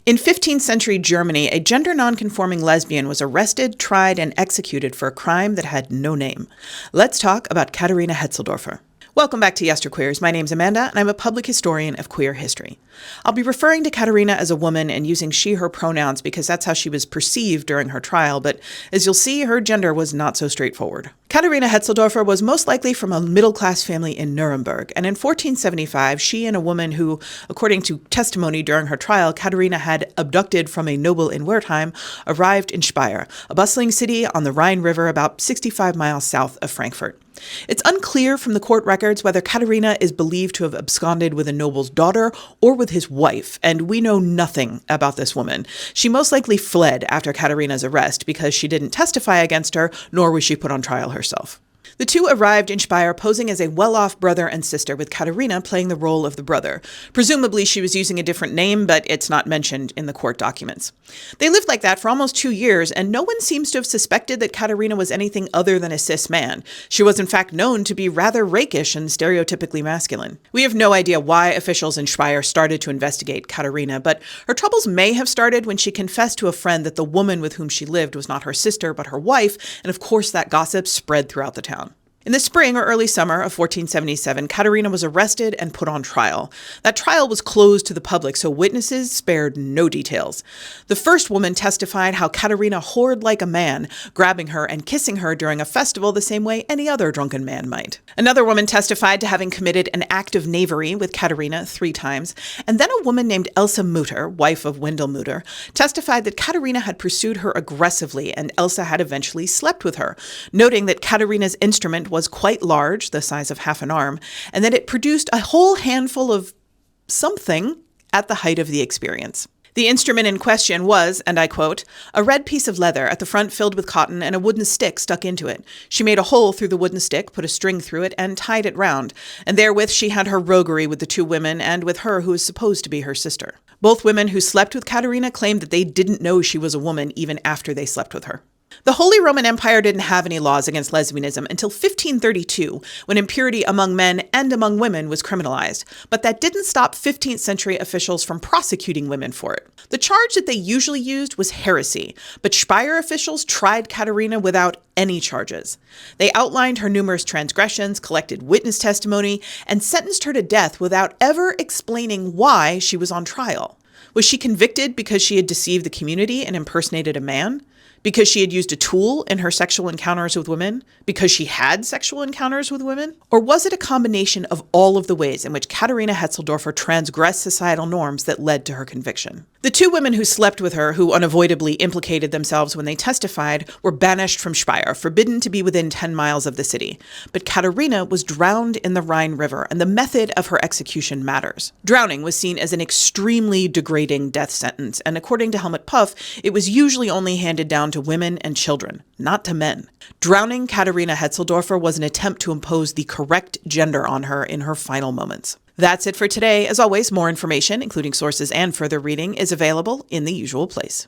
In 15th century Germany, a gender nonconforming lesbian was arrested, tried, and executed for a crime that had no name. Let's talk about Katherina Hetzeldorfer. Welcome back to Yesterqueers. My name's Amanda, and I'm a public historian of queer history. I'll be referring to Katherina as a woman and using she, her pronouns because that's how she was perceived during her trial, but as you'll see, her gender was not so straightforward. Katherina Hetzeldorfer was most likely from a middle-class family in Nuremberg, and in 1475, she and a woman who, according to testimony during her trial, Katherina had abducted from a noble in Wertheim, arrived in Speyer, a bustling city on the Rhine River about 65 miles south of Frankfurt. It's unclear from the court records whether Katherina is believed to have absconded with a noble's daughter or with his wife, and we know nothing about this woman. She most likely fled after Katherina's arrest because she didn't testify against her, nor was she put on trial herself. The two arrived in Speyer posing as a well-off brother and sister, with Katherina playing the role of the brother. Presumably she was using a different name, but it's not mentioned in the court documents. They lived like that for almost 2 years, and no one seems to have suspected that Katherina was anything other than a cis man. She was in fact known to be rather rakish and stereotypically masculine. We have no idea why officials in Speyer started to investigate Katherina, but her troubles may have started when she confessed to a friend that the woman with whom she lived was not her sister, but her wife, and of course that gossip spread throughout the town. In the spring or early summer of 1477, Katherina was arrested and put on trial. That trial was closed to the public, so witnesses spared no details. The first woman testified how Katherina whored like a man, grabbing her and kissing her during a festival the same way any other drunken man might. Another woman testified to having committed an act of knavery with Katherina 3 times, and then a woman named Elsa Mutter, wife of Wendel Mutter, testified that Katherina had pursued her aggressively and Elsa had eventually slept with her, noting that Katherina's instrument was quite large, the size of half an arm, and that it produced a whole handful of something at the height of the experience. The instrument in question was, and I quote, "a red piece of leather at the front filled with cotton and a wooden stick stuck into it. She made a hole through the wooden stick, put a string through it, and tied it round, and therewith she had her roguery with the 2 women and with her who is supposed to be her sister." Both women who slept with Katherina claimed that they didn't know she was a woman even after they slept with her. The Holy Roman Empire didn't have any laws against lesbianism until 1532, when impurity among men and among women was criminalized, but that didn't stop 15th century officials from prosecuting women for it. The charge that they usually used was heresy, but Speyer officials tried Katherina without any charges. They outlined her numerous transgressions, collected witness testimony, and sentenced her to death without ever explaining why she was on trial. Was she convicted because she had deceived the community and impersonated a man? Because she had used a tool in her sexual encounters with women? Because she had sexual encounters with women? Or was it a combination of all of the ways in which Katherina Hetzeldorfer transgressed societal norms that led to her conviction? The 2 women who slept with her, who unavoidably implicated themselves when they testified, were banished from Speyer, forbidden to be within 10 miles of the city. But Katherina was drowned in the Rhine River, and the method of her execution matters. Drowning was seen as an extremely degrading death sentence, and according to Helmut Puff, it was usually only handed down to women and children, not to men. Drowning Katherina Hetzeldorfer was an attempt to impose the correct gender on her in her final moments. That's it for today. As always, more information, including sources and further reading, is available in the usual place.